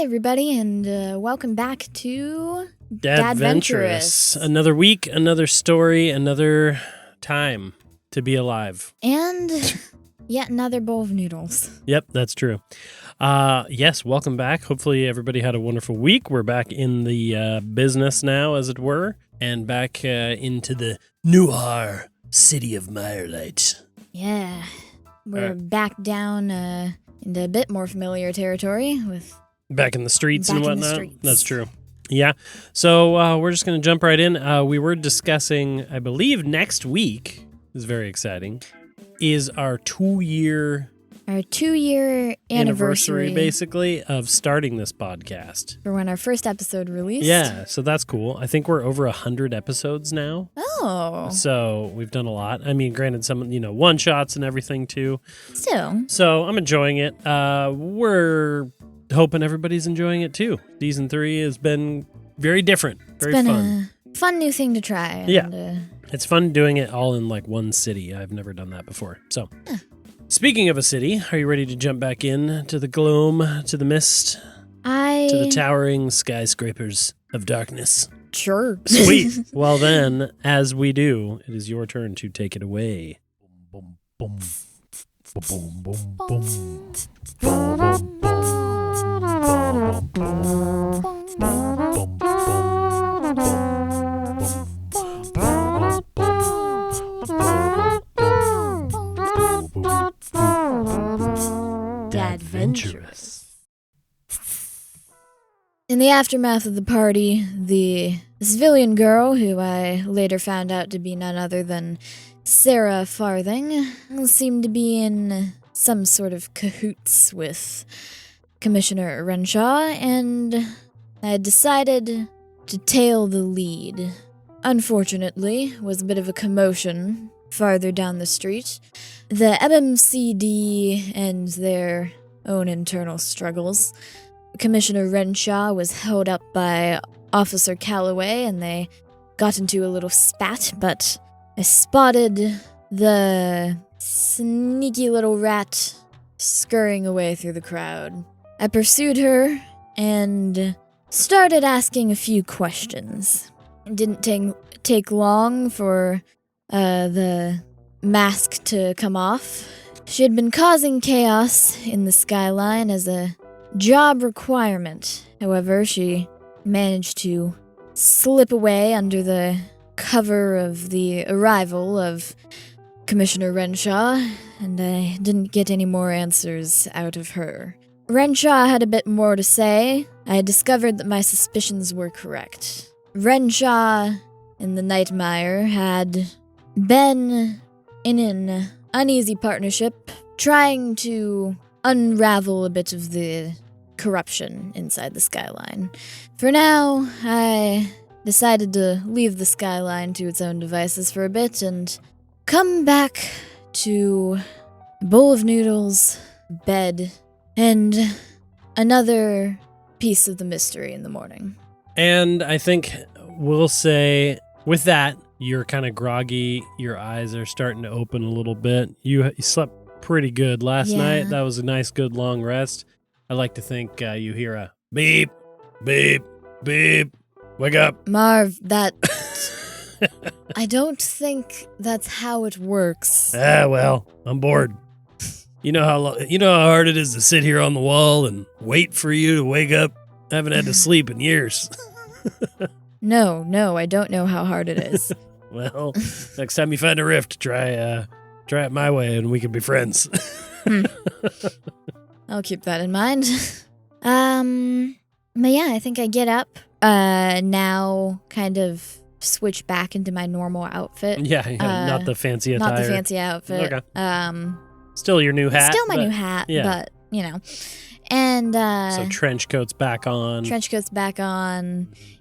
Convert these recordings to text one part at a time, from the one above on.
Hi, everybody, and welcome back to Dadventurous. Another week, another story, another time to be alive. And yet another bowl of noodles. Yep, that's true. Yes, welcome back. Hopefully everybody had a wonderful week. We're back in the business now, as it were, and back into the noir city of Mirelight. Yeah, we're back down into a bit more familiar territory with... Back in the streets and whatnot. Streets. That's true. Yeah. So we're just going to jump right in. We were discussing, I believe next week, is very exciting, is our 2-year anniversary, basically, of starting this podcast. For when our first episode released. Yeah, so that's cool. I think we're over 100 episodes now. Oh. So we've done a lot. I mean, granted, some, one-shots and everything, too. Still. So I'm enjoying it. We're hoping everybody's enjoying it, too. Season 3 has been very different. Very fun. It's been a fun new thing to try. And, yeah. It's fun doing it all in, one city. I've never done that before. So... Speaking of a city, are you ready to jump back in to the gloom, to the mist, to the towering skyscrapers of darkness? Sure. Sweet. Well then, as we do, it is your turn to take it away. Boom, boom, boom, boom, boom, Dadventurous. In the aftermath of the party, the civilian girl, who I later found out to be none other than Sarah Farthing, seemed to be in some sort of cahoots with Commissioner Renshaw, and I decided to tail the lead. Unfortunately, was a bit of a commotion farther down the street. The MMCD and their own internal struggles. Commissioner Renshaw was held up by Officer Calloway, and they got into a little spat, but I spotted the sneaky little rat scurrying away through the crowd. I pursued her and started asking a few questions. It didn't take long for the mask to come off. She had been causing chaos in the skyline as a job requirement. However, she managed to slip away under the cover of the arrival of Commissioner Renshaw, and I didn't get any more answers out of her. Renshaw had a bit more to say. I had discovered that my suspicions were correct. Renshaw and the Nightmare had been in an uneasy partnership, trying to unravel a bit of the corruption inside the skyline. For now, I decided to leave the skyline to its own devices for a bit and come back to a bowl of noodles, bed, and another piece of the mystery in the morning. And I think we'll say, with that, you're kind of groggy. Your eyes are starting to open a little bit. You slept pretty good last night. That was a nice, good, long rest. I like to think you hear a beep, beep, beep. Wake up. Marv, that... I don't think that's how it works. Well, I'm bored. You know how hard it is to sit here on the wall and wait for you to wake up? I haven't had to sleep in years. No, I don't know how hard it is. Well, next time you find a rift, try it my way and we can be friends. I'll keep that in mind. But yeah, I think I get up, now kind of switch back into my normal outfit. Yeah, not the fancy attire. Not the fancy outfit. Okay. Still your new hat. Still my new hat, yeah. but, And, so trench coat's back on.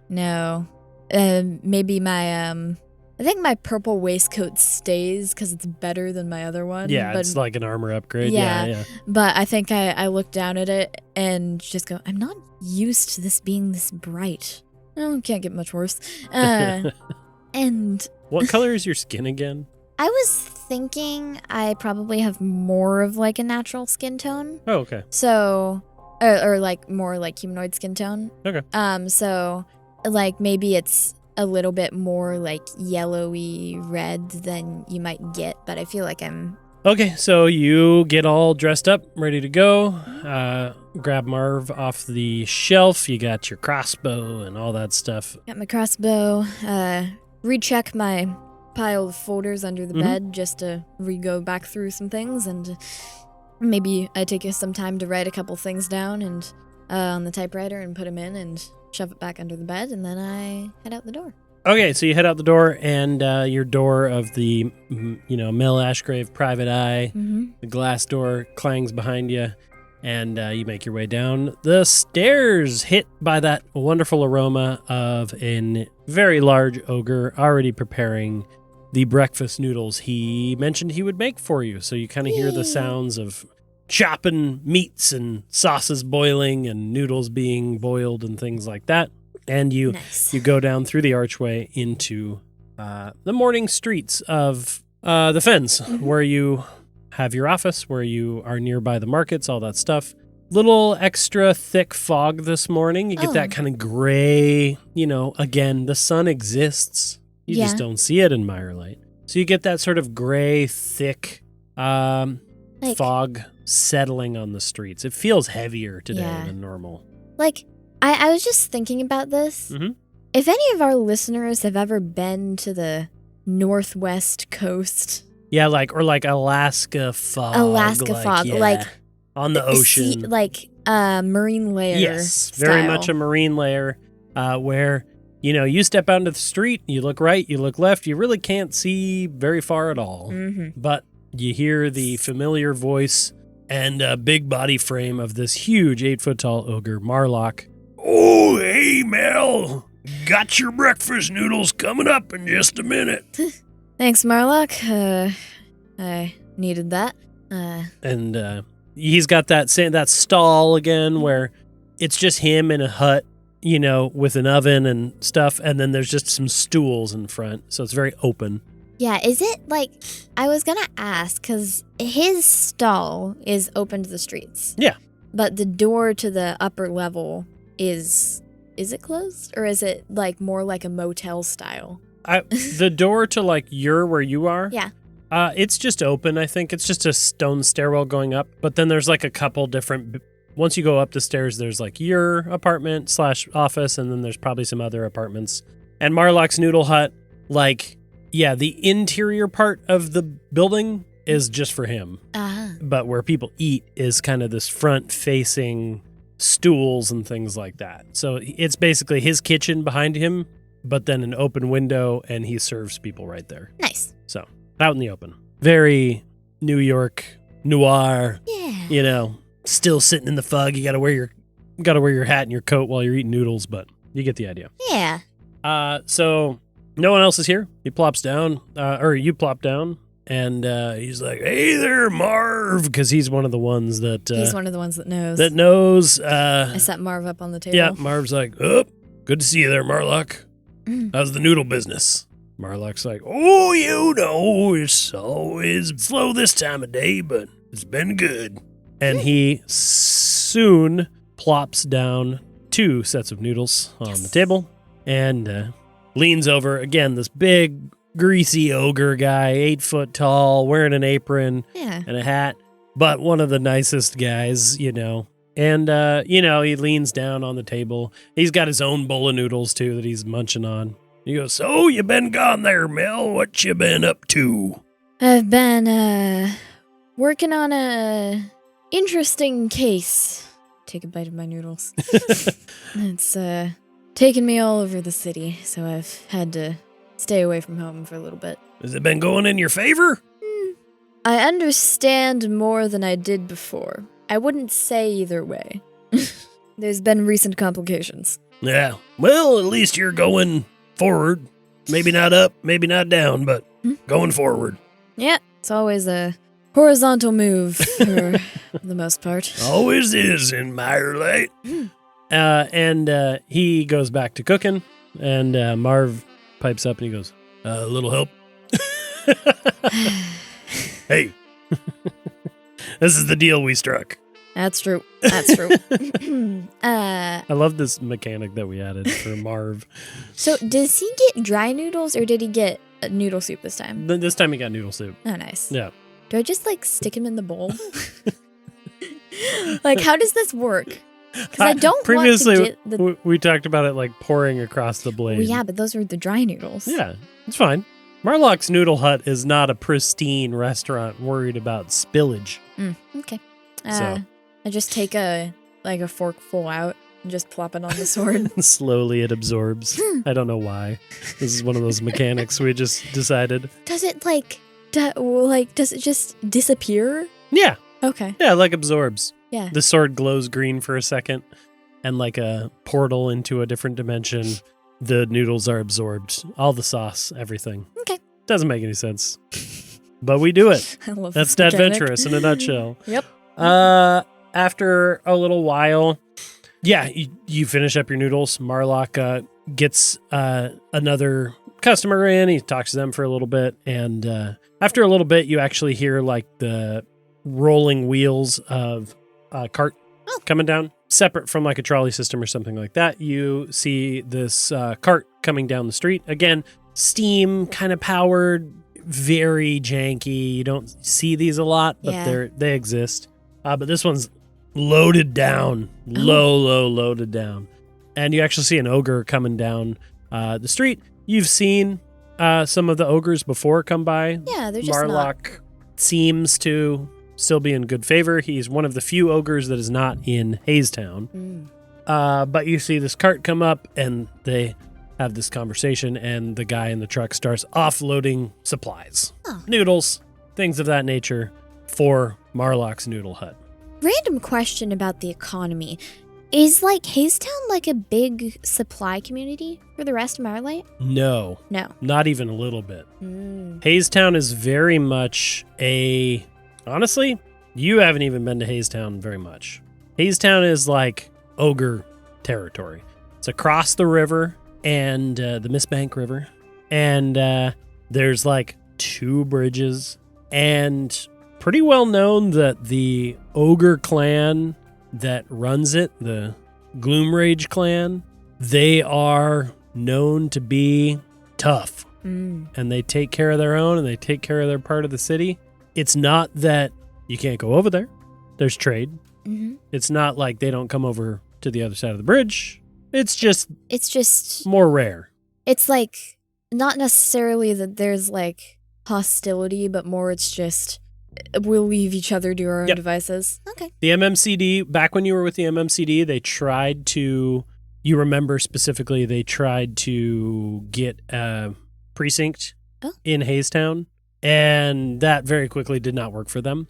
No. Maybe my, I think my purple waistcoat stays because it's better than my other one. Yeah, it's like an armor upgrade. Yeah. But I think I look down at it and just go, I'm not used to this being this bright. Oh, can't get much worse. And... What color is your skin again? I was thinking I probably have more of a natural skin tone. Oh, okay. So or like more like humanoid skin tone. Okay. So like maybe it's a little bit more like yellowy red than you might get, but I feel like I'm... Okay, so you get all dressed up, ready to go. Grab Marv off the shelf. You got your crossbow and all that stuff. Got my crossbow. Recheck my pile of folders under the bed just to re-go back through some things, and maybe I take some time to write a couple things down and on the typewriter and put them in and shove it back under the bed, and then I head out the door. Okay, so you head out the door, and your door of the, Mel Ashgrave private eye, the glass door clangs behind you, and you make your way down the stairs, hit by that wonderful aroma of a very large ogre already preparing the breakfast noodles he mentioned he would make for you. So you kind of hear the sounds of chopping meats and sauces boiling and noodles being boiled and things like that. And you go down through the archway into the morning streets of the Fens, where you have your office, where you are nearby the markets, all that stuff. Little extra thick fog this morning. You get that kind of gray, again, the sun exists. You just don't see it in Mirelight. So you get that sort of gray, thick fog settling on the streets. It feels heavier today than normal. I was just thinking about this. If any of our listeners have ever been to the northwest coast... Yeah, like Alaska fog. On the ocean. Marine layer. Yes, very much a marine layer where, you step out into the street, you look right, you look left, you really can't see very far at all. But you hear the familiar voice and big body frame of this huge 8-foot-tall ogre, Marlok. Oh, hey, Mel. Got your breakfast noodles coming up in just a minute. Thanks, Marlok. I needed that. And he's got that stall again where it's just him in a hut, with an oven and stuff, and then there's just some stools in front, so it's very open. Yeah, is it I was gonna ask, because his stall is open to the streets. Yeah. But the door to the upper level is it closed? Or is it more like a motel style? The door to where you are? Yeah. It's just open, I think. It's just a stone stairwell going up, but then there's a couple different... Once you go up the stairs, there's your apartment / office, and then there's probably some other apartments. And Marlok's Noodle Hut, the interior part of the building is just for him. But where people eat is kind of this front-facing stools and things like that. So it's basically his kitchen behind him, but then an open window, and he serves people right there. Nice. So, out in the open. Very New York, noir, still sitting in the fog. You gotta wear your hat and your coat while you're eating noodles, but you get the idea. Yeah. So no one else is here. He plops down, or you plop down, and he's like, "Hey there, Marv," because he's one of the ones that... he's one of the ones that knows. I set Marv up on the table. Yeah, Marv's like, "Oh, good to see you there, Marlok. How's the noodle business?" Marlok's like, "Oh, it's always slow this time of day, but it's been good." And he soon plops down 2 sets of noodles on the table and leans over. Again, this big, greasy ogre guy, 8 foot tall, wearing an apron and a hat, but one of the nicest guys, And, he leans down on the table. He's got his own bowl of noodles, too, that he's munching on. He goes, "So, you been gone there, Mel? What you been up to?" I've been, working on a interesting case. Take a bite of my noodles. It's, taken me all over the city, so I've had to stay away from home for a little bit. Has it been going in your favor? I understand more than I did before. I wouldn't say either way. There's been recent complications. Yeah. Well, at least you're going forward. Maybe not up, maybe not down, but going forward. Yeah, it's always a horizontal move for the most part. Always is in Mirelight. And he goes back to cooking, and Marv pipes up and he goes, "A little help?" Hey, this is the deal we struck. That's true. That's true. I love this mechanic that we added for Marv. So does he get dry noodles or did he get noodle soup this time? This time he got noodle soup. Oh, nice. Yeah. Do I just like stick him in the bowl? Like, how does this work? Because I don't previously want to get we talked about it like pouring across the blade. Well, yeah, but those are the dry noodles. Yeah, it's fine. Marlok's Noodle Hut is not a pristine restaurant worried about spillage. Okay. So. I just take a forkful out and just plop it on the sword. Slowly it absorbs. I don't know why. This is one of those mechanics we just decided. Does it does it just disappear? Yeah. Okay. Yeah, like absorbs. Yeah. The sword glows green for a second, and like a portal into a different dimension, the noodles are absorbed. All the sauce, everything. Okay. Doesn't make any sense. But we do it. I love That's this mechanic. adventurous in a nutshell. Yep. After a little while, you finish up your noodles. Marlok gets another customer in. He talks to them for a little bit, and after a little bit, you actually hear like the rolling wheels of a cart coming down, separate from like a trolley system or something like that. You see this cart coming down the street. Again, steam kind of powered, very janky. You don't see these a lot, but they exist. But this one's loaded down, loaded down. And you actually see an ogre coming down the street. You've seen some of the ogres before come by. Yeah, they're just Marlok seems to still be in good favor. He's one of the few ogres that is not in Hazetown. But you see this cart come up, and they have this conversation, and the guy in the truck starts offloading supplies. Noodles, things of that nature for Marlok's Noodle Hut. Random question about the economy. Is like Hazetown like a big supply community for the rest of Mirelight? No. Not even a little bit. Hazetown is very much honestly, you haven't even been to Hazetown very much. Hazetown is like ogre territory. It's across the river and the Mistbank River. And there's like 2 bridges, and pretty well known that the ogre clan that runs it, the Gloomrage clan, they are known to be tough. And they take care of their own, and they take care of their part of the city. It's not that you can't go over there. There's trade. It's not like they don't come over to the other side of the bridge. It's just more rare. It's like not necessarily that there's like hostility, but more it's just we'll leave each other to our own devices. Okay. The MMCD, back when you were with the MMCD, they tried to, you remember specifically, they tried to get a precinct in Hazetown, and that very quickly did not work for them.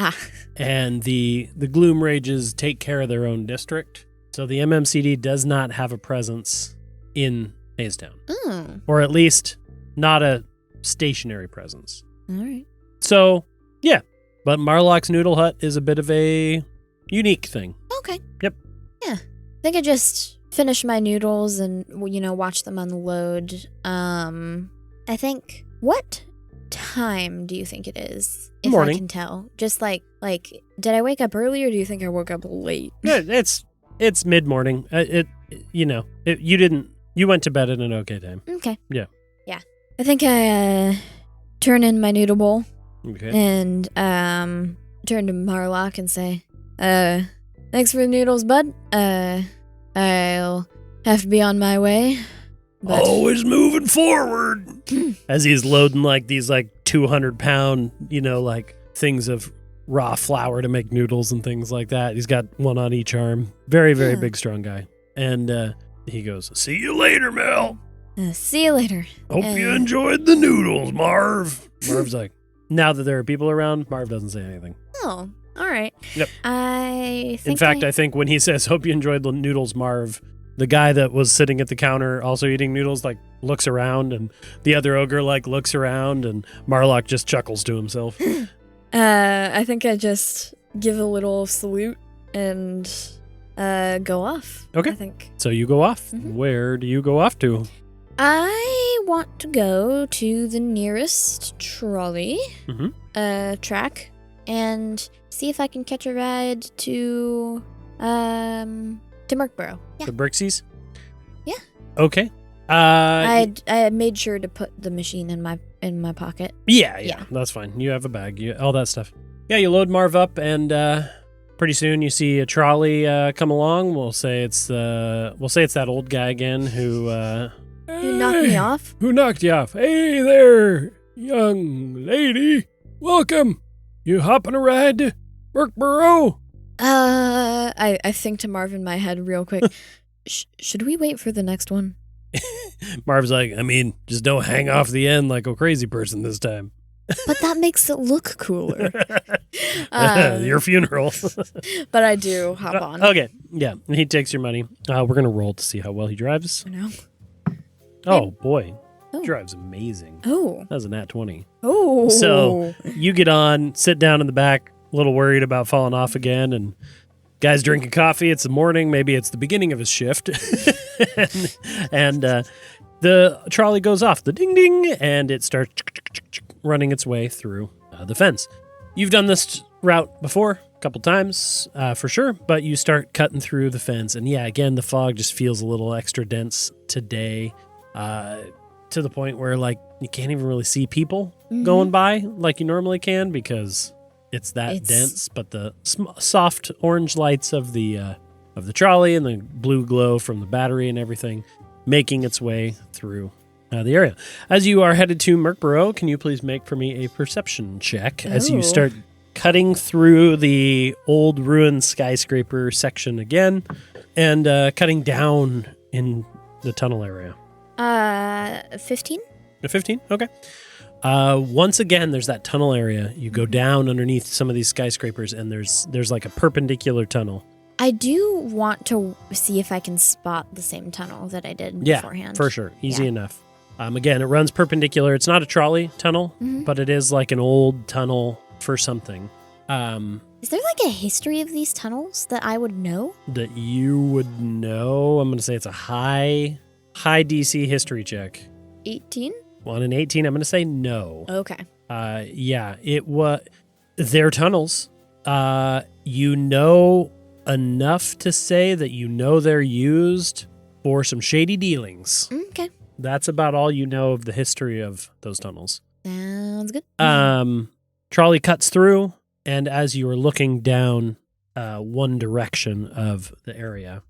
And the Gloom Rages take care of their own district, so the MMCD does not have a presence in Hazetown. Or at least not a stationary presence. All right. So, yeah. But Marlok's Noodle Hut is a bit of a unique thing. Okay. Yep. Yeah. I think I just finished my noodles and, watch them unload. I think, what time do you think it is? If Morning. I can tell. Just like, did I wake up early or do you think I woke up late? Yeah, it's mid-morning. You went to bed at an okay time. Okay. Yeah. Yeah. I think I turn in my noodle bowl. Okay. And turn to Marlok and say, thanks for the noodles, bud. I'll have to be on my way. But always moving forward. As he's loading like these like 200-pound, like things of raw flour to make noodles and things like that. He's got one on each arm. Very, very big, strong guy. And he goes, "See you later, Mel. See you later. Hope you enjoyed the noodles, Marv." Marv's like, now that there are people around, Marv doesn't say anything. Oh, all right. Yep. I think when he says, "Hope you enjoyed the noodles, Marv," the guy that was sitting at the counter also eating noodles, like, looks around, and the other ogre, like, looks around, and Marlok just chuckles to himself. I think I just give a little salute and go off. Okay. I think. So you go off. Where do you go off to? I want to go to the nearest trolley track and see if I can catch a ride to Merkboro. Yeah. The Brixies? Yeah. Okay. I made sure to put the machine in my pocket. Yeah, that's fine. You have a bag, all that stuff. Yeah, you load Marv up, and pretty soon you see a trolley come along. We'll say it's that old guy again who knocked me off. Who knocked you off? Hey there, young lady. Welcome. You hopping a ride to Merkboro? I think to Marv in my head real quick. Should we wait for the next one? Marv's like, I mean, just don't hang off the end like a crazy person this time. But that makes it look cooler. Your funeral. But I do hop on. Okay, yeah. He takes your money. We're going to roll to see how well he drives. I know. Oh, boy. Oh. Drives amazing. Oh. That was a nat 20. Oh. So you get on, sit down in the back, a little worried about falling off again, and guy's drinking coffee. It's the morning. Maybe it's the beginning of his shift. and the trolley goes off, the ding ding, and it starts running its way through the fence. You've done this route before a couple times for sure, but you start cutting through the fence. And yeah, again, the fog just feels a little extra dense today to the point where like you can't even really see people going by like you normally can because it's dense. But the soft orange lights of the trolley and the blue glow from the battery and everything making its way through the area. As you are headed to Merkboro, can you please make for me a perception check as you start cutting through the old ruined skyscraper section again and cutting down in the tunnel area? 15? 15? Okay. Once again, there's that tunnel area. You go down underneath some of these skyscrapers and there's like a perpendicular tunnel. I do want to see if I can spot the same tunnel that I did beforehand. Yeah, for sure. Easy enough. Again, it runs perpendicular. It's not a trolley tunnel, but it is like an old tunnel for something. Is there like a history of these tunnels that I would know? That you would know? I'm going to say it's a high DC history check. 18? Well, in 18, I'm going to say no. Okay. Yeah, it was their tunnels. You know enough to say that you know they're used for some shady dealings. Okay. That's about all you know of the history of those tunnels. Sounds good. Trolley cuts through, and as you are looking down one direction of the area,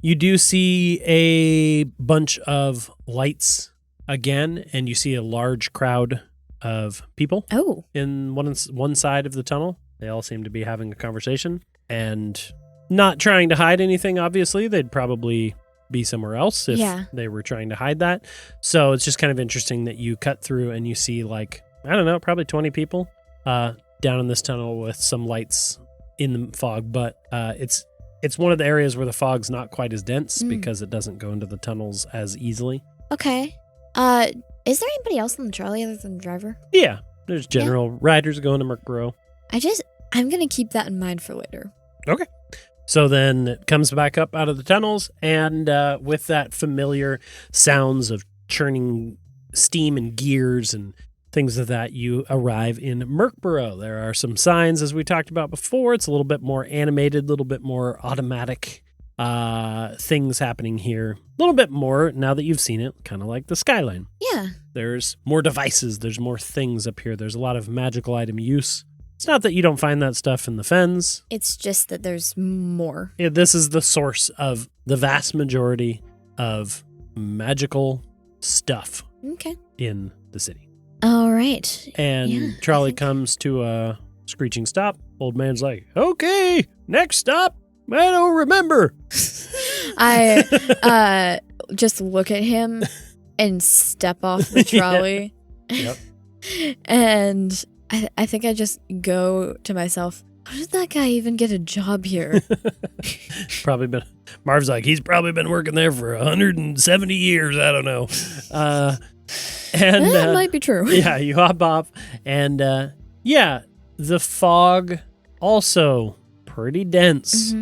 you do see a bunch of lights again, and you see a large crowd of people in one side of the tunnel. They all seem to be having a conversation and not trying to hide anything, obviously. They'd probably be somewhere else if they were trying to hide that. So it's just kind of interesting that you cut through and you see like, I don't know, probably 20 people down in this tunnel with some lights in the fog. But it's one of the areas where the fog's not quite as dense because it doesn't go into the tunnels as easily. Okay. Is there anybody else on the trolley other than the driver? Yeah. There's general riders going to Merkboro. I'm going to keep that in mind for later. Okay. So then it comes back up out of the tunnels, and with that familiar sounds of churning steam and gears and things of that, you arrive in Merkboro. There are some signs, as we talked about before. It's a little bit more animated, a little bit more automatic things happening here. A little bit more, now that you've seen it, kind of like the skyline. Yeah. There's more devices. There's more things up here. There's a lot of magical item use. It's not that you don't find that stuff in the fens. It's just that there's more. Yeah, this is the source of the vast majority of magical stuff in the city. All right. And trolley comes to a screeching stop. Old man's like, okay, next stop. I don't remember. I just look at him and step off the trolley. Yep. And I think I just go to myself, how did that guy even get a job here? Marv's like, he's probably been working there for 170 years. I don't know. And that might be true. Yeah, you hop off. And the fog also pretty dense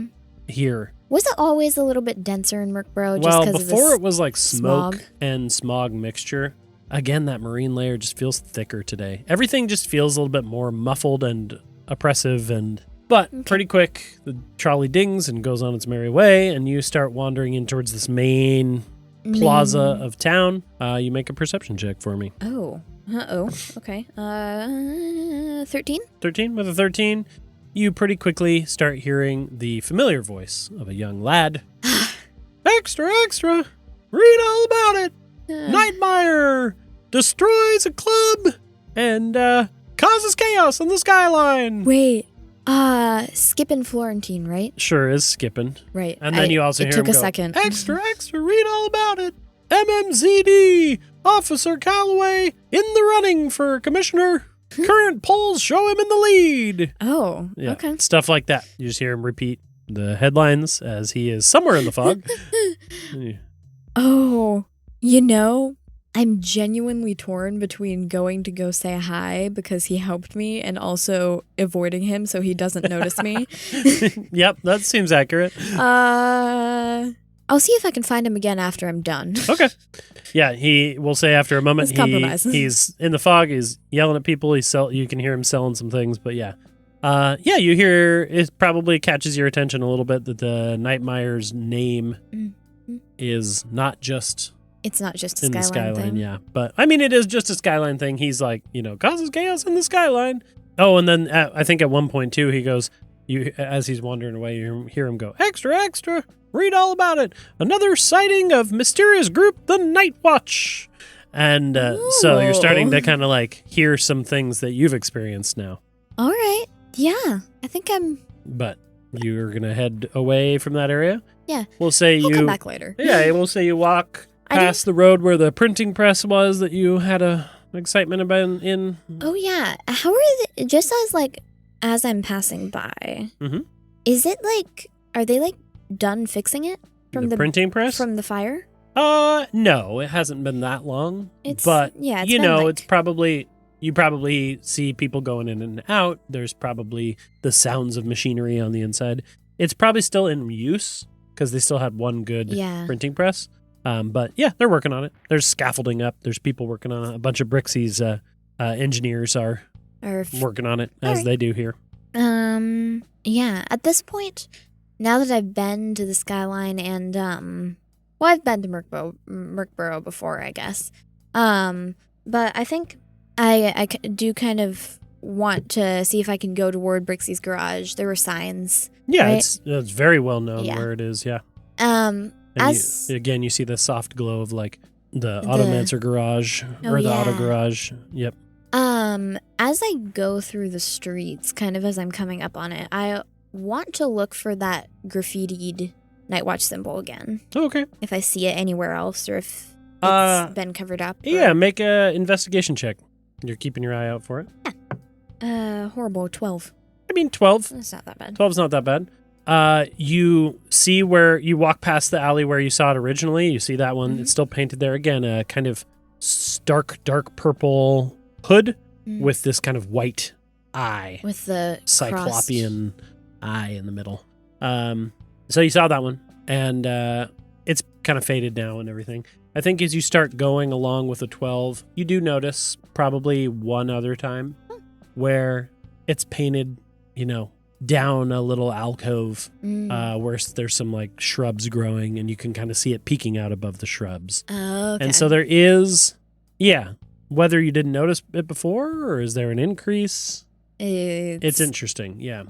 here. Was it always a little bit denser in Merkboro? Well, before it was like smoke and smog mixture. again, that marine layer just feels thicker today. Everything just feels a little bit more muffled and oppressive, but pretty quick, the trolley dings and goes on its merry way, and you start wandering in towards this main plaza of town. You make a perception check for me. Oh. Okay. 13? 13? With a 13, you pretty quickly start hearing the familiar voice of a young lad. Extra, extra! Read all about it! Nightmare destroys a club and causes chaos on the skyline. Wait, Skippin' Florentine, right? Sure is Skippin'. Right. And then you also hear him took a go, second. Extra, extra, read all about it. MMZD, Officer Calloway in the running for commissioner. Current polls show him in the lead. Oh, yeah, okay. Stuff like that. You just hear him repeat the headlines as he is somewhere in the fog. Oh, I'm genuinely torn between going to go say hi because he helped me and also avoiding him so he doesn't notice me. Yep, that seems accurate. I'll see if I can find him again after I'm done. Okay. Yeah, he will say after a moment he's in the fog, he's yelling at people, you can hear him selling some things, but yeah. You hear it probably catches your attention a little bit that the Nightmare's name is not just it's not just a in skyline the skyline, thing. yeah. But I mean it is just a skyline thing. He's like, causes chaos in the skyline. Oh, and then I think at one point too he goes, as he's wandering away, you hear him go, extra, extra, read all about it. Another sighting of mysterious group, the Night Watch. And so you're starting to kind of like hear some things that you've experienced now. All right. Yeah. I think But you're going to head away from that area? Yeah. We'll say I'll come back later. Yeah, we'll say you walk past the road where the printing press was that you had excitement about in. Oh, yeah. How are they, just as I'm passing by, is it are they done fixing it? From the printing press? From the fire? No, it hasn't been that long. It's probably, you probably see people going in and out. There's probably the sounds of machinery on the inside. It's probably still in use because they still had one good printing press. But yeah, they're working on it. There's scaffolding up. There's people working on it. A bunch of Brixy's engineers are working on it as they do here. Yeah, at this point, now that I've been to the skyline and, I've been to Merkborough before, I guess. But I think I do kind of want to see if I can go toward Brixy's garage. There were signs. Yeah, right? It's very well known where it is, yeah. And you see the soft glow of the Automancer garage or the auto garage. Yep. As I go through the streets, kind of as I'm coming up on it, I want to look for that graffitied Night Watch symbol again. Okay. If I see it anywhere else or if it's been covered up. Yeah, make a investigation check. You're keeping your eye out for it. Yeah. Horrible. 12. I mean, 12. That's not that bad. 12's not that bad. You see where you walk past the alley where you saw it originally. You see that one. It's still painted there again. A kind of dark purple hood with this kind of white eye. With the cyclopean eye in the middle. So you saw that one. And it's kind of faded now and everything. I think as you start going along with the 12, you do notice probably one other time where it's painted, down a little alcove where there's some shrubs growing and you can kind of see it peeking out above the shrubs. Oh, okay. And so there is, whether you didn't notice it before or is there an increase? It's interesting, yeah.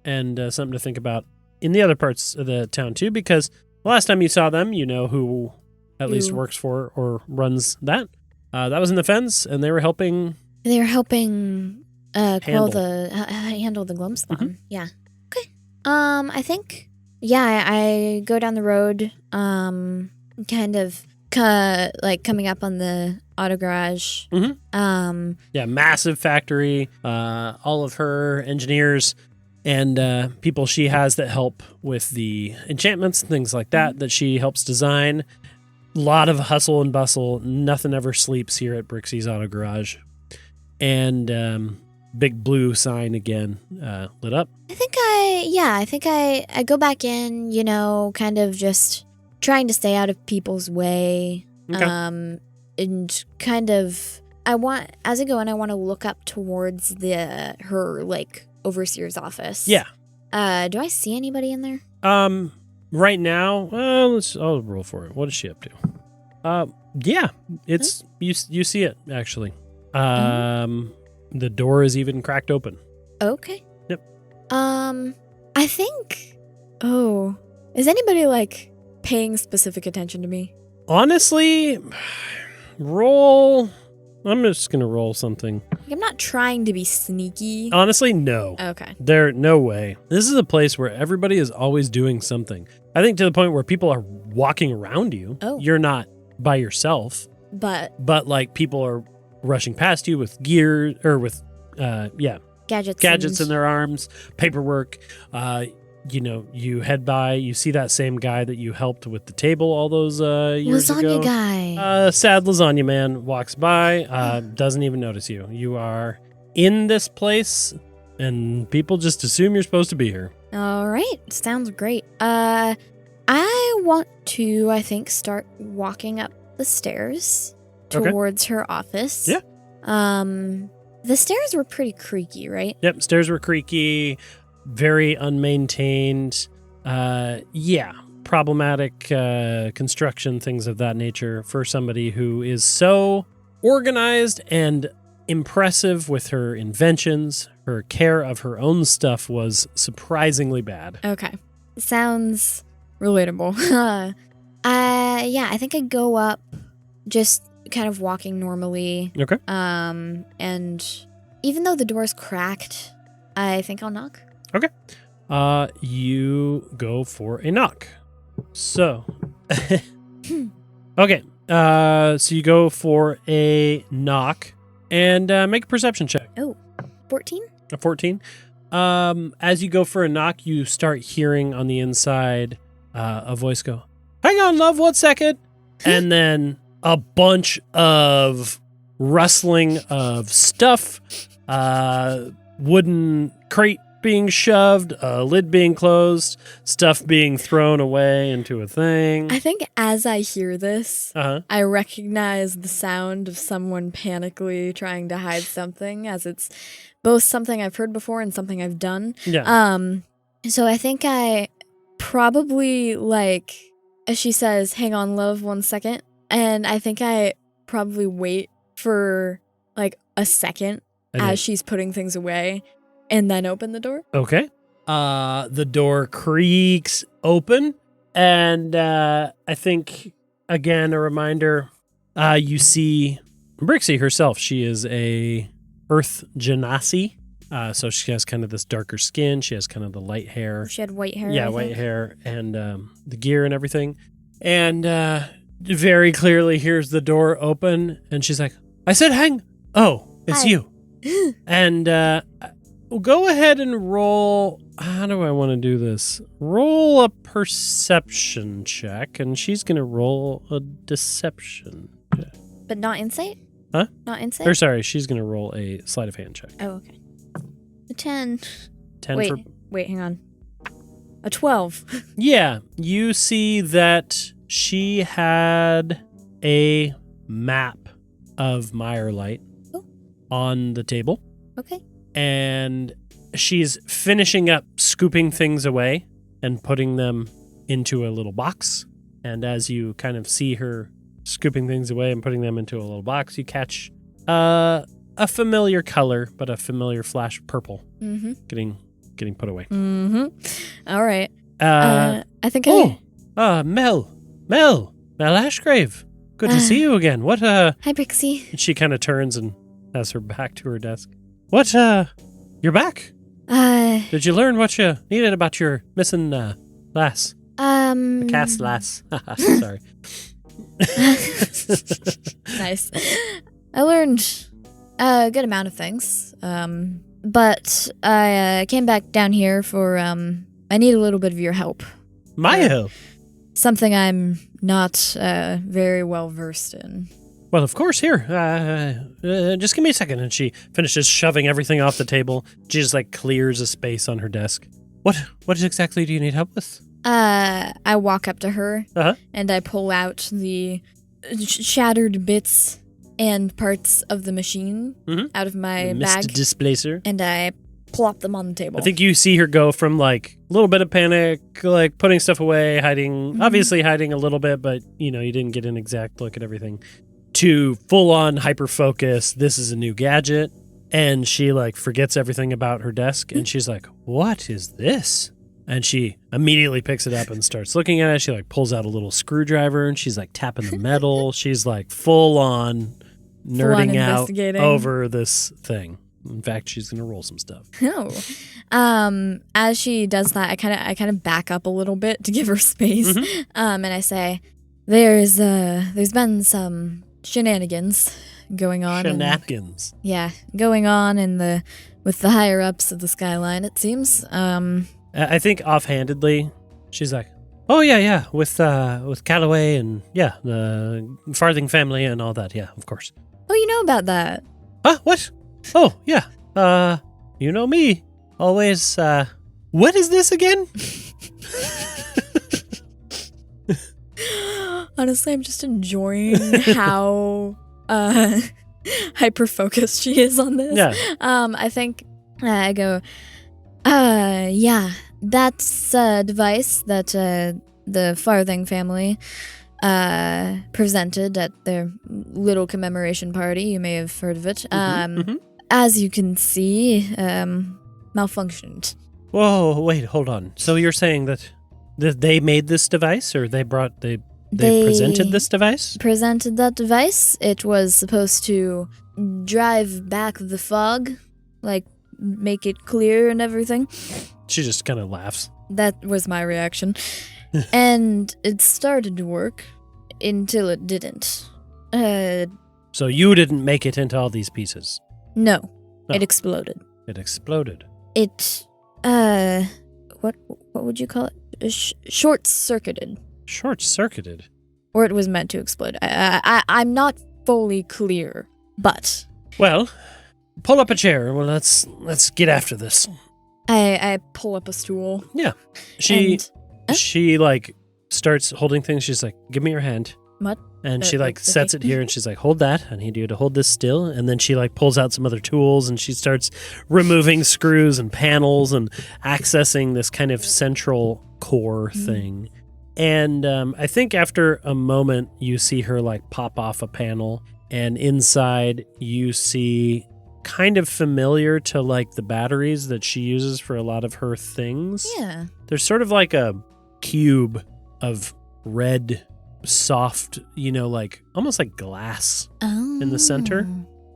And something to think about in the other parts of the town too, because the last time you saw them, who at least works for or runs that. That was in the fence and they were helping. Handle the gloom spawn. Yeah. Okay. I think, I go down the road, kind of, coming up on the auto garage. Massive factory, all of her engineers and people she has that help with the enchantments and things like that she helps design. A lot of hustle and bustle. Nothing ever sleeps here at Brixy's Auto Garage. And big blue sign again lit up. I think I go back in, kind of just trying to stay out of people's way. Okay. and kind of, as I go in, I want to look up towards her like overseer's office. Yeah. Do I see anybody in there? Right now, I'll roll for it. What is she up to? Yeah, it's you see it actually. The door is even cracked open. Okay. Yep. I think. Oh, is anybody like paying specific attention to me? Honestly, roll. I'm just gonna roll something. I'm not trying to be sneaky. Honestly, no. Okay. No way. This is a place where everybody is always doing something. I think to the point where people are walking around you. Oh. You're not by yourself. But like people are rushing past you with gear or with gadgets in their arms, paperwork. You head by, you see that same guy that you helped with the table all those years ago. Lasagna guy. Sad lasagna man walks by, doesn't even notice you. You are in this place, and people just assume you're supposed to be here. All right, sounds great. I want to, I think, start walking up the stairs towards her office. Yeah. The stairs were pretty creaky, right? Yep, stairs were creaky. Very unmaintained, problematic construction, things of that nature for somebody who is so organized and impressive with her inventions. Her care of her own stuff was surprisingly bad. Okay. Sounds relatable. I think I go up just kind of walking normally. Okay. And even though the door's cracked, I think I'll knock. Okay. You go for a knock. So. Okay. So you go for a knock and make a perception check. Oh, 14? A 14. As you go for a knock, you start hearing on the inside a voice go, "Hang on, love, 1 second." And then a bunch of rustling of stuff, wooden crate being shoved, a lid being closed, stuff being thrown away into a thing. I think as I hear this, I recognize the sound of someone panically trying to hide something, as it's both something I've heard before and something I've done. Yeah. So I think I probably, like, as she says, "Hang on, love, 1 second," and I think I probably wait for, like, a second as she's putting things away, and then open the door. Okay. The door creaks open, and I think, again, a reminder, you see Brixy herself. She is a Earth Genasi, so she has kind of this darker skin. She has kind of the light hair. She had white hair. Yeah, white hair, and the gear and everything. And very clearly hears the door open, and she's like, "I said hang. Oh, it's Hi. you." And go ahead and roll. How do I want to do this? Roll a perception check, and she's going to roll a deception check. But not insight? Huh? Not insight? Or sorry, she's going to roll a sleight of hand check. Oh, okay. A 10. 10 wait, for... Wait, hang on. A 12. Yeah, you see that she had a map of Mirelight on the table. Okay. And she's finishing up scooping things away and putting them into a little box. And as you kind of see her scooping things away and putting them into a little box, you catch a familiar color, but a familiar flash of purple getting put away. All right. I think Mel Ashgrave. Good to see you again. What, Hi, Brixy. And she kind of turns and has her back to her desk. What, you're back? Did you learn what you needed about your missing, lass? The cast lass. Sorry. Nice. I learned a good amount of things. But I came back down here for, I need a little bit of your help. My help? Something I'm not very well versed in. Well, of course, here. Just give me a second. And she finishes shoving everything off the table. She just, like, clears a space on her desk. What exactly do you need help with? I walk up to her Uh-huh. and I pull out the shattered bits and parts of the machine out of my the bag. mist displacer. And I plop them on the table. I think you see her go from like a little bit of panic, like putting stuff away, hiding, obviously hiding a little bit, but you didn't get an exact look at everything, to full on hyper focus. This is a new gadget. And she like forgets everything about her desk and she's like, what is this? And she immediately picks it up and starts looking at it. She like pulls out a little screwdriver and she's like tapping the metal. She's like full on nerding out over this thing. In fact, she's going to roll some stuff. Oh. As she does that, I kind of back up a little bit to give her space. And I say, there's been some shenanigans going on. Shenanigans. Going on with the higher ups of the skyline, it seems. I think offhandedly, she's like, oh yeah, with Calloway and the Farthing family and all that. Yeah, of course. Oh, you know about that? Huh? What? Oh, yeah. You know me. Always, what is this again? Honestly, I'm just enjoying how hyper-focused she is on this. Yeah. I think I go, yeah, that's a device that the Farthing family presented at their little commemoration party. You may have heard of it. As you can see, malfunctioned. Whoa, wait, hold on. So you're saying that they made this device, or they presented this device? Presented that device. It was supposed to drive back the fog, like make it clear and everything. She just kind of laughs. That was my reaction. And it started to work until it didn't. So you didn't make it into all these pieces? No. Oh. It exploded. It exploded. It, what would you call it? Short-circuited. Short-circuited? Or it was meant to explode. I'm not fully clear, but... Well, pull up a chair. Well, let's get after this. I pull up a stool. Yeah. She like starts holding things. She's like, give me your hand. What? And she like sets it here and she's like, hold that. I need you to hold this still. And then she like pulls out some other tools and she starts removing screws and panels and accessing this kind of central core thing. And I think after a moment, you see her like pop off a panel, and inside you see, kind of familiar to like the batteries that she uses for a lot of her things. Yeah. There's sort of like a cube of red, soft, like almost like glass in the center.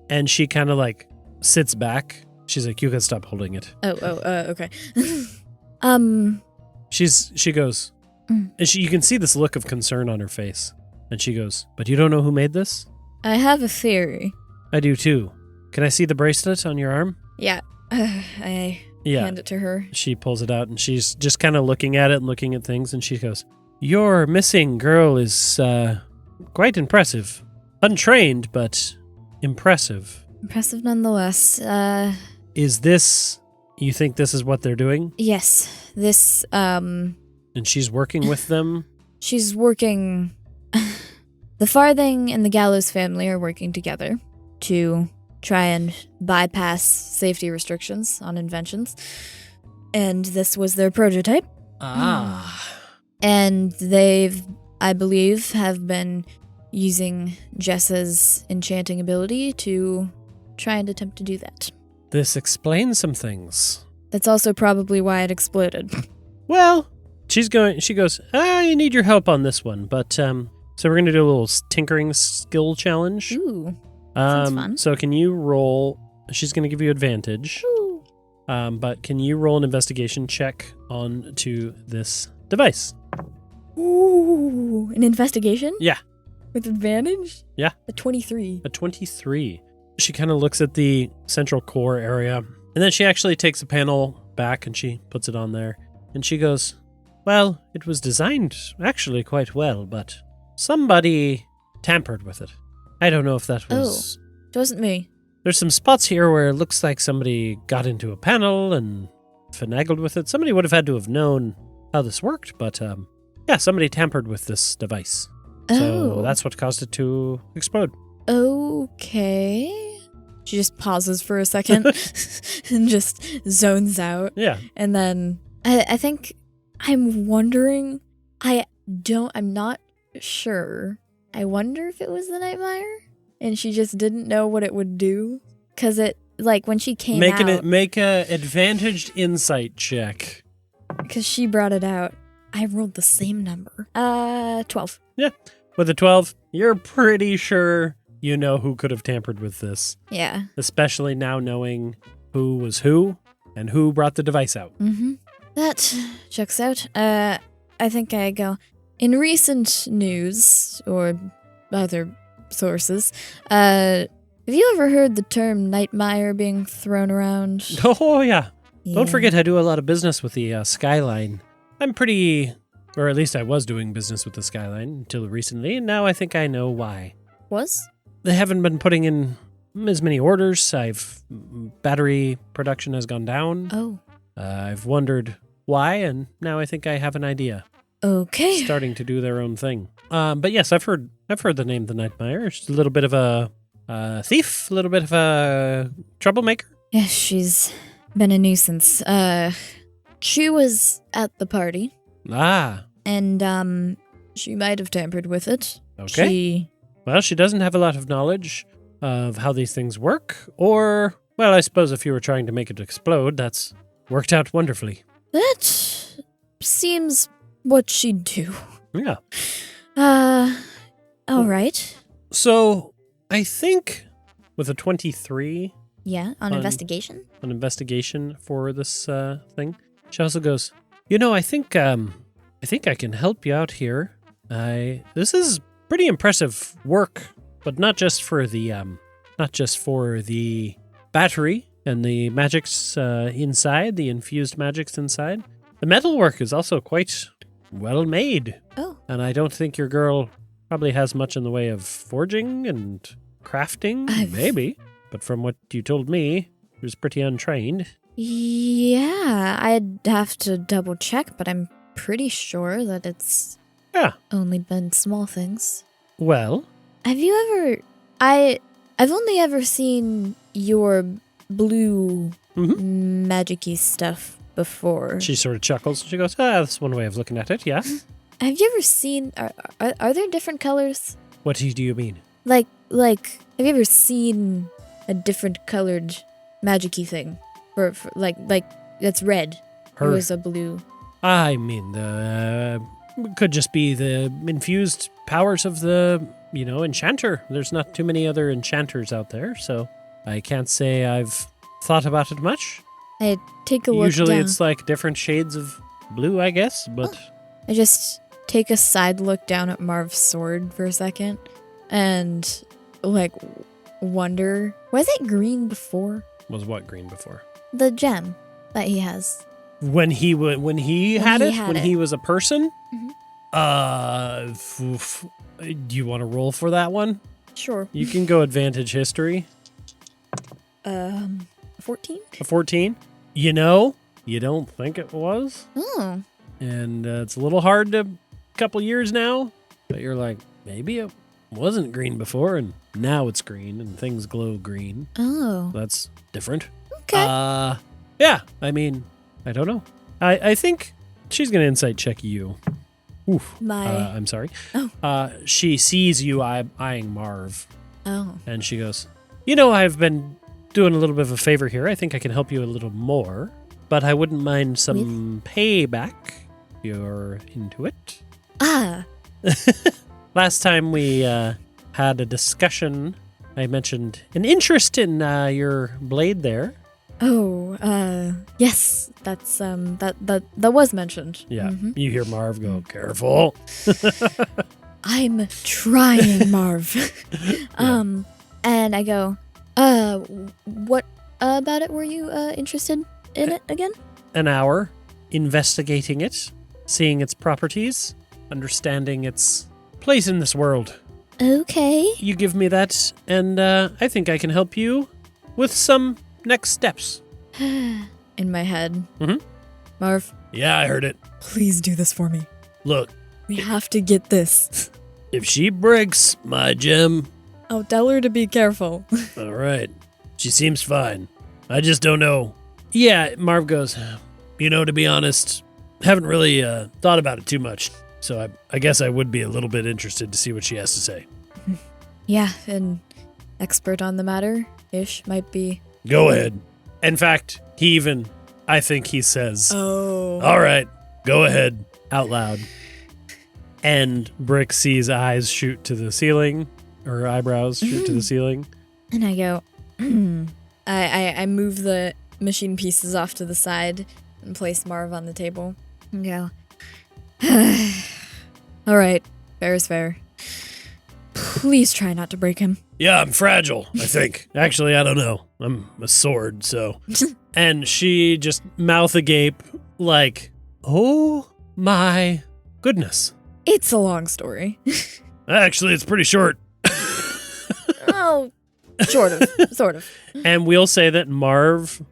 And she kind of like sits back. She's like, you can stop holding it. Okay. She goes, and you can see this look of concern on her face. And she goes, but you don't know who made this? I have a theory. I do too. Can I see the bracelet on your arm? Yeah. I hand it to her. She pulls it out and she's just kind of looking at it and looking at things. And she goes, your missing girl is quite impressive. Untrained, but impressive. Impressive nonetheless. Is this, you think this is what they're doing? Yes. This, And she's working with them? She's working... The Farthing and the Gallows family are working together to try and bypass safety restrictions on inventions. And this was their prototype. And they've, I believe, have been using Jessa's enchanting ability to try and attempt to do that. This explains some things. That's also probably why it exploded. Well, she goes, you need your help on this one, but, so we're going to do a little tinkering skill challenge. Ooh, sounds fun. So can you roll, she's going to give you advantage, but can you roll an investigation check onto this device? Ooh, an investigation? Yeah. With advantage? Yeah. A 23. A 23. She kind of looks at the central core area, and then she actually takes a panel back and she puts it on there. And she goes, well, it was designed actually quite well, but somebody tampered with it. I don't know if that was... Oh, it wasn't me. There's some spots here where it looks like somebody got into a panel and finagled with it. Somebody would have had to have known how this worked, but yeah, somebody tampered with this device. So Oh. that's what caused it to explode. Okay. She just pauses for a second and just zones out. Yeah. And then I think I'm wondering, I'm not sure. I wonder if it was the Nightmare and she just didn't know what it would do. Because it, like, when she came out. Make a advantaged insight check. Because she brought it out. I rolled the same number. 12. Yeah. With a 12, you're pretty sure you know who could have tampered with this. Yeah. Especially now knowing who was who and who brought the device out. Mm-hmm. That checks out. I think I go. In recent news, or other sources, have you ever heard the term Nightmare being thrown around? Oh, yeah. Yeah. Don't forget, I do a lot of business with the Skyline. I'm pretty, or at least I was doing business with the Skyline until recently, and now I think I know why. Was? They haven't been putting in as many orders. Battery production has gone down. Oh. I've wondered why, and now I think I have an idea. Okay. Starting to do their own thing. But yes, I've heard the name the Nightmare. She's a little bit of a thief, a little bit of a troublemaker. Yes, she's been a nuisance. She was at the party. Ah. And, she might have tampered with it. Okay. Well, she doesn't have a lot of knowledge of how these things work, or, well, I suppose if you were trying to make it explode, that's worked out wonderfully. That seems what she'd do. Yeah. All right. So, I think with a 23 Yeah, on investigation? an investigation for this thing, she also goes, I think I can help you out here. This is pretty impressive work, but not just for the battery and the magics inside, the infused magics inside. The metalwork is also quite well made. Oh. And I don't think your girl probably has much in the way of forging and crafting, maybe. But from what you told me, she was pretty untrained. Yeah, I'd have to double check, but I'm pretty sure that it's only been small things. Well, Have you ever... I've only ever seen your blue magic-y stuff before. she sort of chuckles. She goes, that's one way of looking at it, yeah. Have you ever seen... Are there different colors? What do you mean? Like, have you ever seen a different colored magic-y thing? For like, that's red. It was a blue. I mean, could just be the infused powers of the, enchanter. There's not too many other enchanters out there, so I can't say I've thought about it much. I take a look Usually down. it's like different shades of blue, I guess, but... I just take a side look down at Marv's sword for a second and, wonder, was it green before? Was what green before? The gem that he has. When he had it, when he was a person? Mhm. Do you want to roll for that one? Sure. You can go advantage history. 14? A 14? You don't think it was? Oh. And it's a little hard to couple years now, but you're like, maybe it wasn't green before and now it's green and things glow green. Oh. That's different. Okay. Yeah, I mean, I don't know. I think she's going to insight check you. Oof. I'm sorry. Oh. She sees you eyeing Marv. Oh. And she goes, I've been doing a little bit of a favor here. I think I can help you a little more, but I wouldn't mind some payback. You're into it. Ah. Last time we had a discussion, I mentioned an interest in your blade there. Oh, yes, that's, that was mentioned. Yeah, You hear Marv go, careful. I'm trying, Marv. And I go, what about it were you, interested in it again? An hour investigating it, seeing its properties, understanding its place in this world. Okay. You give me that, and I think I can help you with some next steps. In my head. Mhm. Marv, Yeah, I heard it. please do this for me. Look, We have to get this. If she breaks my gem, I'll tell her to be careful. all right. She seems fine. I just don't know. Yeah, Marv goes, to be honest, haven't really thought about it too much. So I guess I would be a little bit interested to see what she has to say. Yeah, an expert on the matter-ish might be. Go ahead. In fact, I think he says, Oh. all right, go ahead, out loud. And Brixie's eyes shoot to the ceiling, or eyebrows shoot to the ceiling. And I go, I move the machine pieces off to the side and place Marv on the table and go, all right, fair is fair. Please try not to break him. Yeah, I'm fragile, I think. Actually, I don't know. I'm a sword, so. And she just mouth agape like, oh my goodness. It's a long story. Actually, it's pretty short. Oh, sort of. And we'll say that Marv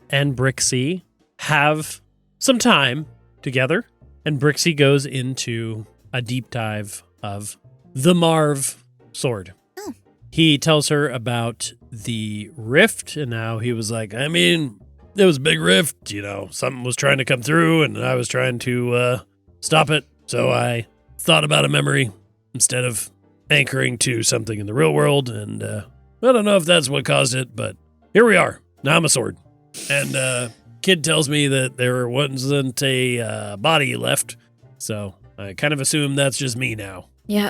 and Brixie have some time together, and Brixie goes into a deep dive of the Marv sword. Oh. He tells her about the rift, and how he was like, I mean, it was a big rift, something was trying to come through, and I was trying to stop it, so I thought about a memory instead of anchoring to something in the real world, and I don't know if that's what caused it, but here we are. Now I'm a sword. And kid tells me that there wasn't a body left, so I kind of assume that's just me now. Yeah.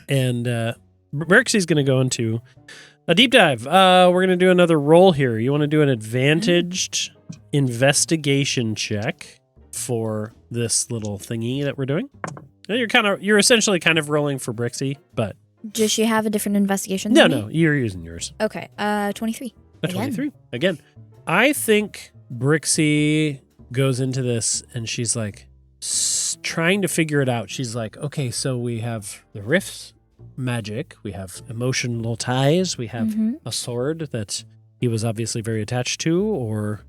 And Brixie's going to go into a deep dive. We're going to do another roll here. You want to do an advantaged investigation check for this little thingy that we're doing? You're essentially kind of rolling for Brixie, but Does she have a different investigation? No, you're using yours. Okay, 23. A 23. Again. I think Brixie goes into this and she's like trying to figure it out. She's like, okay, so we have the rifts, magic, we have emotional ties, we have a sword that he was obviously very attached to, or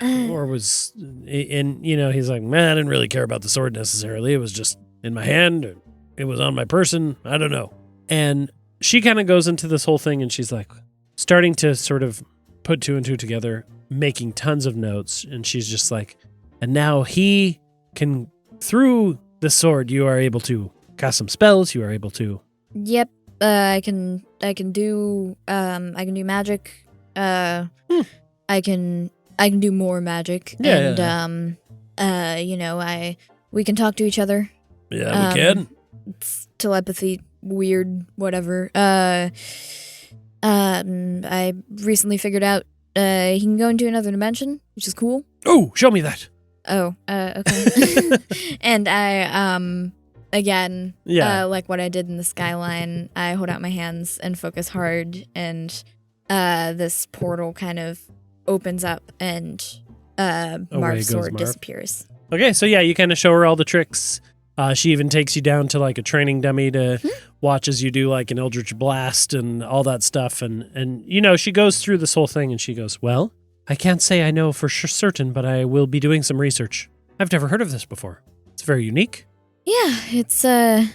was, and he's like, man, I didn't really care about the sword necessarily. It was just in my hand. It was on my person. I don't know. And she kind of goes into this whole thing and she's like starting to sort of put two and two together, making tons of notes. And she's just like, and now he can, through the sword, you are able to cast some spells. You are able to. Yep. I can do magic. I can do more magic. Yeah, and we can talk to each other. Yeah, we can. It's telepathy, weird, whatever. I recently figured out he can go into another dimension, which is cool. Oh, show me that. Oh, okay. And I, again, like what I did in the skyline, I hold out my hands and focus hard, and this portal kind of opens up, and Marv's sword disappears. Okay, so yeah, you kind of show her all the tricks. She even takes you down to like a training dummy to watch as you do like an Eldritch Blast and all that stuff. And she goes through this whole thing and she goes, well, I can't say I know for certain, but I will be doing some research. I've never heard of this before. It's very unique. Yeah, it's been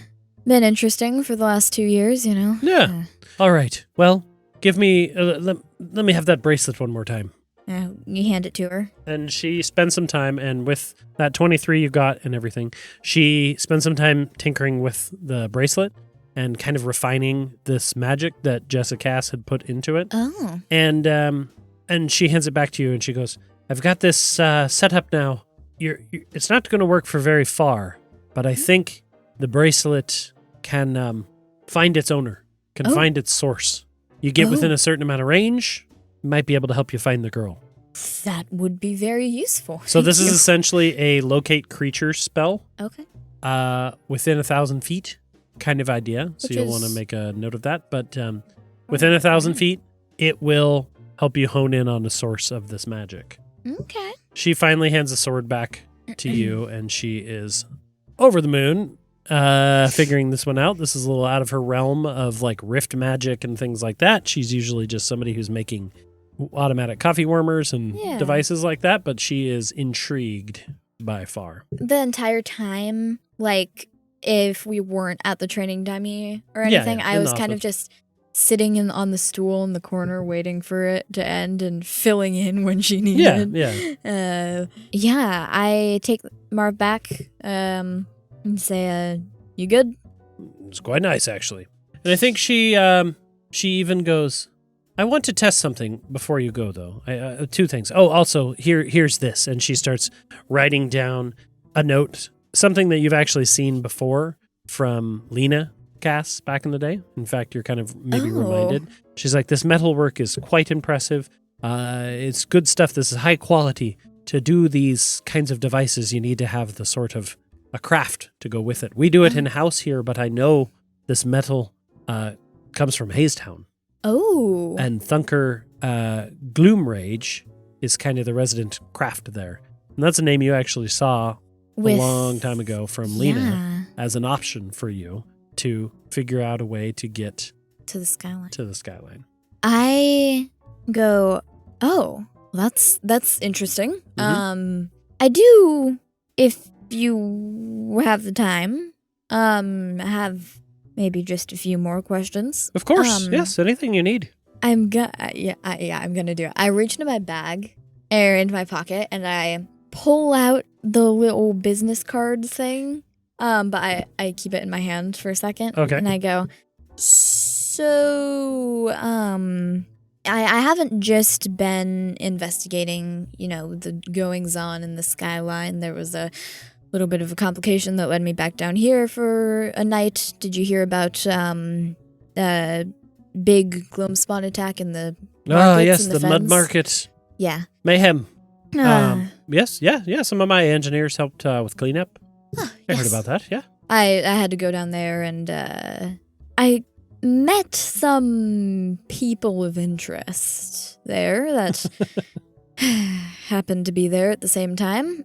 interesting for the last 2 years, Yeah. All right. Well, give me, let me have that bracelet one more time. You hand it to her. And she spends some time, and with that 23 you got and everything, she spends some time tinkering with the bracelet and kind of refining this magic that Jessica Cass had put into it. Oh. And she hands it back to you, and she goes, I've got this set up now. It's not going to work for very far, but I think the bracelet can find its owner, can find its source. You get within a certain amount of range, might be able to help you find the girl. That would be very useful. So this is essentially a locate creature spell. Okay. Within 1,000 feet kind of idea. So you'll want to make a note of that. But within 1,000 feet, it will help you hone in on the source of this magic. Okay. She finally hands the sword back to you, and she is over the moon figuring this one out. This is a little out of her realm of like rift magic and things like that. She's usually just somebody who's making automatic coffee warmers and devices like that, but she is intrigued by far. The entire time, like, if we weren't at the training dummy or Yeah, anything. yeah, I in was the kind of office. just sitting on the stool in the corner waiting for it to end and filling in when she Yeah, needed. yeah. I take Marv back and say, you good? It's quite nice, actually. And I think she even goes, I want to test something before you go, though. Two things. Oh, also, here's this. And she starts writing down a note, something that you've actually seen before from Lena Cass back in the day. In fact, you're kind of maybe reminded. She's like, this metalwork is quite impressive. It's good stuff. This is high quality. To do these kinds of devices, you need to have the sort of a craft to go with it. We do it in-house here, but I know this metal comes from Hazetown. Oh. And Thunker Gloomrage is kind of the resident craft there. And that's a name you actually saw a long time ago from Lena as an option for you to figure out a way to get to the skyline. I go, oh, that's interesting. Mm-hmm. I do, if you have the time, have maybe just a few more questions. Of course, yes, anything you need. I'm gonna do it. I reach into my bag or into my pocket and I pull out the little business card thing. But I keep it in my hand for a second. Okay. And I go, so, I haven't just been investigating, the goings on in the skyline. There was a little bit of a complication that led me back down here for a night. Did you hear about the big gloom spawn attack in the markets yes, and the mud fens? market. Yeah. Mayhem. Yes, yeah. Some of my engineers helped with cleanup. I heard about that, yeah. I had to go down there and I met some people of interest there that happened to be there at the same time.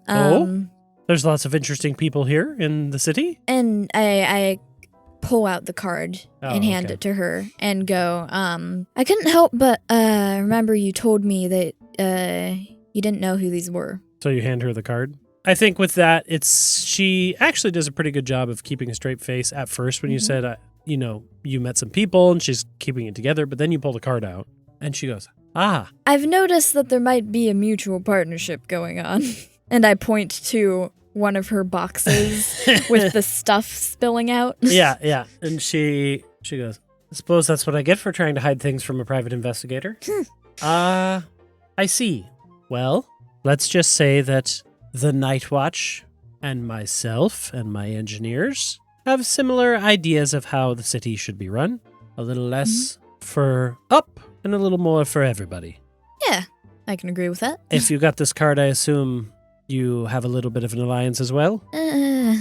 There's lots of interesting people here in the city. And I pull out the card and hand it to her and go, I couldn't help but remember you told me that you didn't know who these were. So you hand her the card? I think with that, she actually does a pretty good job of keeping a straight face at first when you said, you met some people and she's keeping it together, but then you pull the card out and she goes, I've noticed that there might be a mutual partnership going on. And I point to one of her boxes with the stuff spilling out. Yeah. And she goes, I suppose that's what I get for trying to hide things from a private investigator. I see. Well, let's just say that the Night Watch and myself and my engineers have similar ideas of how the city should be run. A little less for up and a little more for everybody. Yeah, I can agree with that. If you got this card, I assume you have a little bit of an alliance as well? I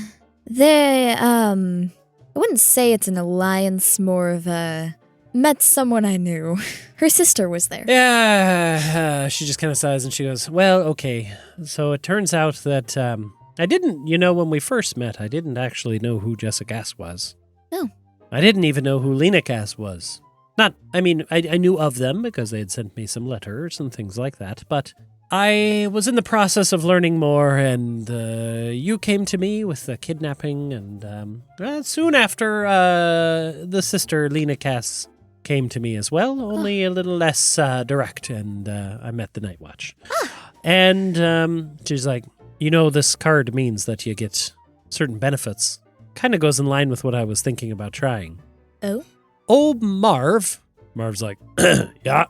wouldn't say it's an alliance, more of a met someone I knew. Her sister was there. Yeah, she just kind of sighs and she goes, well, okay. So it turns out that I didn't, when we first met, I didn't actually know who Jessica Cass was. No. I didn't even know who Lena Cass was. I knew of them because they had sent me some letters and things like that, but I was in the process of learning more, and you came to me with the kidnapping, and soon after, the sister, Lena Cass, came to me as well, only a little less direct, and I met the Night Watch. And she's like, this card means that you get certain benefits. Kind of goes in line with what I was thinking about trying. Oh? Oh, Marv. Marv's like, yeah,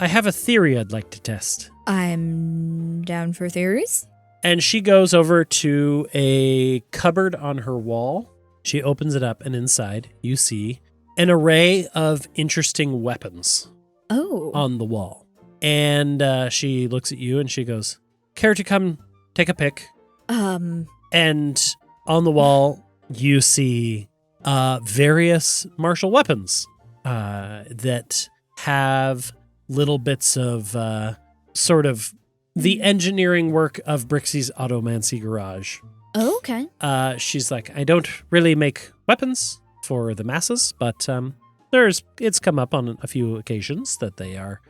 I have a theory I'd like to test. I'm down for theories. And she goes over to a cupboard on her wall. She opens it up, and inside you see an array of interesting weapons on the wall. And she looks at you and she goes, care to come take a pick? And on the wall, you see various martial weapons that have little bits of sort of the engineering work of Brixy's Automancer garage. Oh, okay. She's like, I don't really make weapons for the masses, but it's come up on a few occasions that they are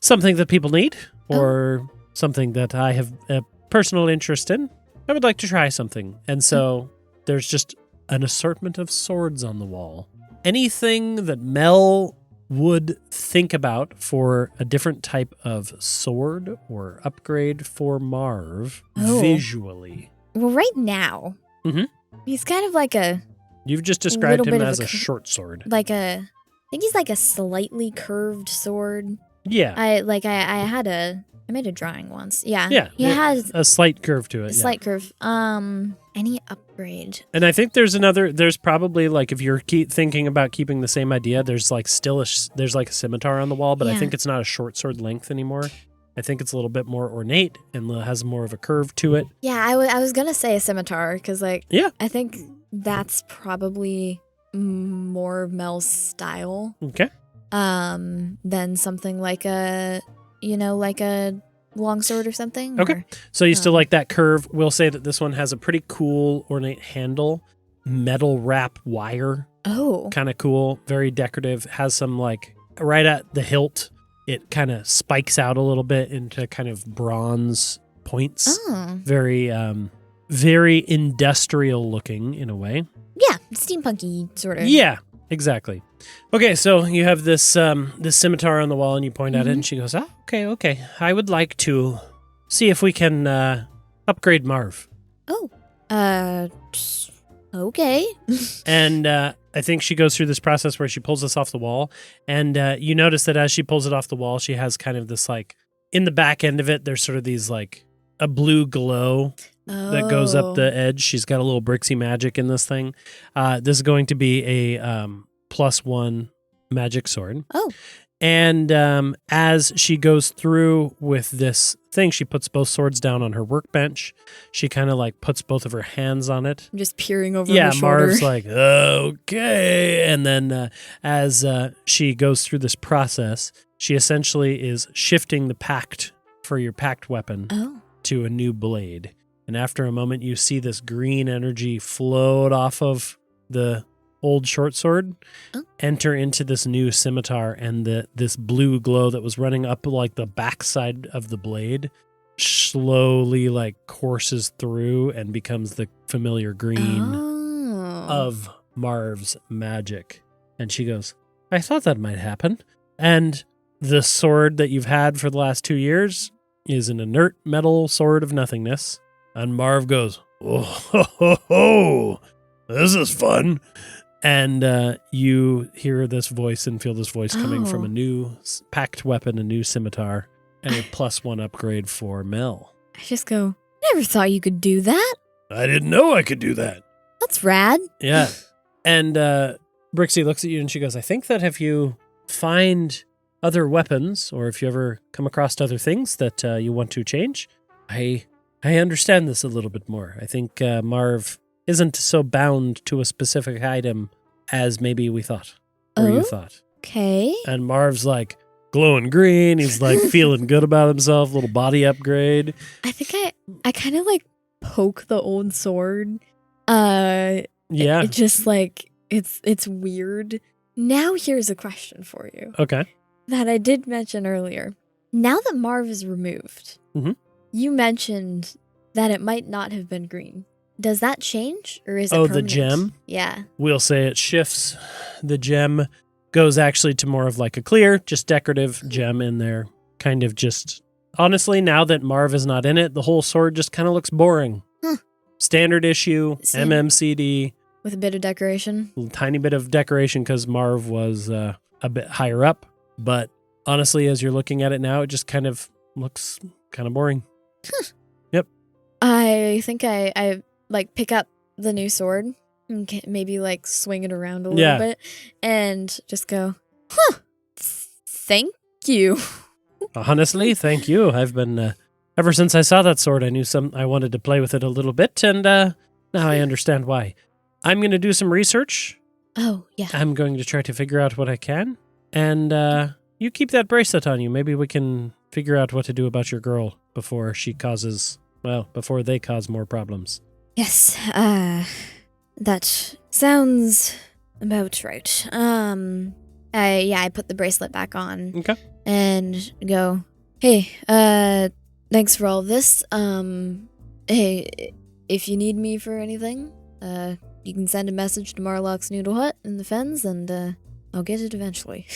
something that people need or something that I have a personal interest in. I would like to try something. And so there's just an assortment of swords on the wall. Anything that Mel would think about for a different type of sword or upgrade for Marv visually. Well, right now, he's kind of like a... You've just described him as a short sword. I think he's like a slightly curved sword. Yeah. I made a drawing once. Yeah. Yeah. He has a slight curve to it. A slight curve. Any upgrade? And I think there's probably like, if you're thinking about keeping the same idea, there's like there's like a scimitar on the wall, but I think it's not a short sword length anymore. I think it's a little bit more ornate and has more of a curve to it. Yeah, I was gonna say a scimitar because I think that's probably more Mel's style. Okay. Than something like a longsword or something. Okay. So you still like that curve. We'll say that this one has a pretty cool ornate handle, metal wrap wire. Oh. Kind of cool, very decorative, has some like right at the hilt, it kind of spikes out a little bit into kind of bronze points. Oh. Very very industrial looking in a way. Yeah, steampunky sort of. Yeah, exactly. Okay, so you have this this scimitar on the wall, and you point at it, and she goes, okay. I would like to see if we can upgrade Marv. Oh, okay. And I think she goes through this process where she pulls this off the wall, and you notice that as she pulls it off the wall, she has kind of this like, in the back end of it, there's sort of these like a blue glow that goes up the edge. She's got a little Brixy magic in this thing. This is going to be a +1 magic sword. Oh. And as she goes through with this thing, she puts both swords down on her workbench. She kind of like puts both of her hands on it. I'm just peering over her shoulder. Marv's like, okay. And then as she goes through this process, she essentially is shifting the pact for your pact weapon to a new blade. And after a moment, you see this green energy float off of the old short sword, enter into this new scimitar, and this blue glow that was running up like the backside of the blade slowly like courses through and becomes the familiar green of Marv's magic. And she goes, I thought that might happen. And the sword that you've had for the last 2 years is an inert metal sword of nothingness. And Marv goes, oh, this is fun. And you hear this voice and feel this voice coming from a new packed weapon, a new scimitar, and a +1 upgrade for Mel. I just go, never thought you could do that. I didn't know I could do that. That's rad. Yeah. And Brixy looks at you and she goes, I think that if you find other weapons, or if you ever come across other things that you want to change, I understand this a little bit more. I think Marv isn't so bound to a specific item as maybe we thought, or you thought. Okay. And Marv's like glowing green. He's like feeling good about himself, little body upgrade. I think I kind of like poke the old sword. Yeah. It just like, it's weird. Now here's a question for you. Okay. That I did mention earlier. Now that Marv is removed, you mentioned that it might not have been green. Does that change, or is it permanent? The gem? Yeah. We'll say it shifts. The gem goes actually to more of like a clear, just decorative gem in there. Kind of just, honestly, now that Marv is not in it, the whole sword just kind of looks boring. Standard issue, MMCD. With a bit of decoration? A tiny bit of decoration because Marv was a bit higher up. But honestly, as you're looking at it now, it just kind of looks kind of boring. Yep. I think I like pick up the new sword and maybe like swing it around a little bit and just go, thank you. Honestly, thank you. I've been, ever since I saw that sword, I knew I wanted to play with it a little bit, and now I understand why. I'm going to do some research. Oh, yeah. I'm going to try to figure out what I can, and you keep that bracelet on you. Maybe we can figure out what to do about your girl before before they cause more problems. Yes, that sounds about right. I put the bracelet back on. Okay. And go, hey, thanks for all this. Hey, if you need me for anything, you can send a message to Marlok's Noodle Hut in the Fens, and I'll get it eventually.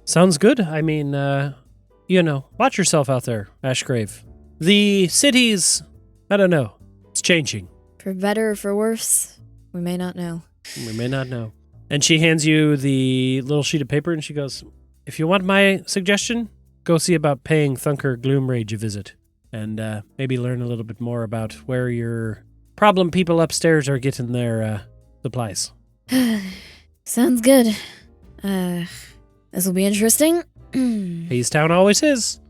Sounds good. I mean, watch yourself out there, Ashgrave. The city's, I don't know, it's changing. For better or for worse, we may not know. We may not know. And she hands you the little sheet of paper and she goes, if you want my suggestion, go see about paying Thunker Gloomrage a visit. And maybe learn a little bit more about where your problem people upstairs are getting their supplies. Sounds good. This will be interesting. Hayes Town always is.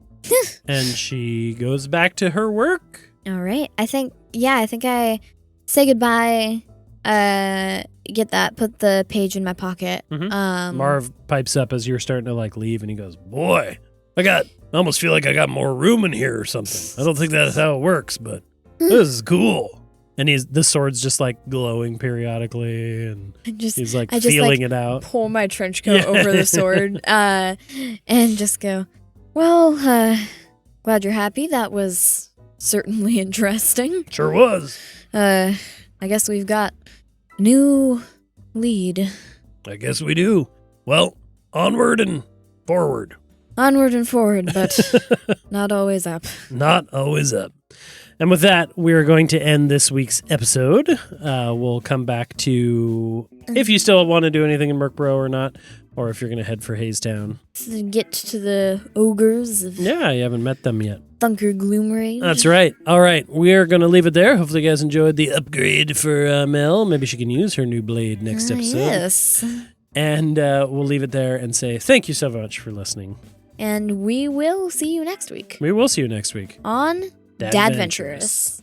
And she goes back to her work. All right. I think I say goodbye. Get that. Put the page in my pocket. Mm-hmm. Marv pipes up as you're starting to leave, and he goes, "Boy, I almost feel like I got more room in here or something. I don't think that's how it works, but this is cool." And the sword's just glowing periodically, and he's feeling it out. Pull my trench coat over the sword, and just go, well, glad you're happy. That was certainly interesting. Sure was. I guess we've got a new lead. I guess we do. Well, onward and forward. Onward and forward, but not always up. Not always up. And with that, we're going to end this week's episode. We'll come back to if you still want to do anything in Merkborough or not, or if you're going to head for Hayes Town. Get to the ogres. Yeah, you haven't met them yet. Thunker Gloomrage. That's right. All right, we're going to leave it there. Hopefully you guys enjoyed the upgrade for Mel. Maybe she can use her new blade next episode. Yes. And we'll leave it there and say thank you so much for listening. And we will see you next week. We will see you next week. On Dadventurous.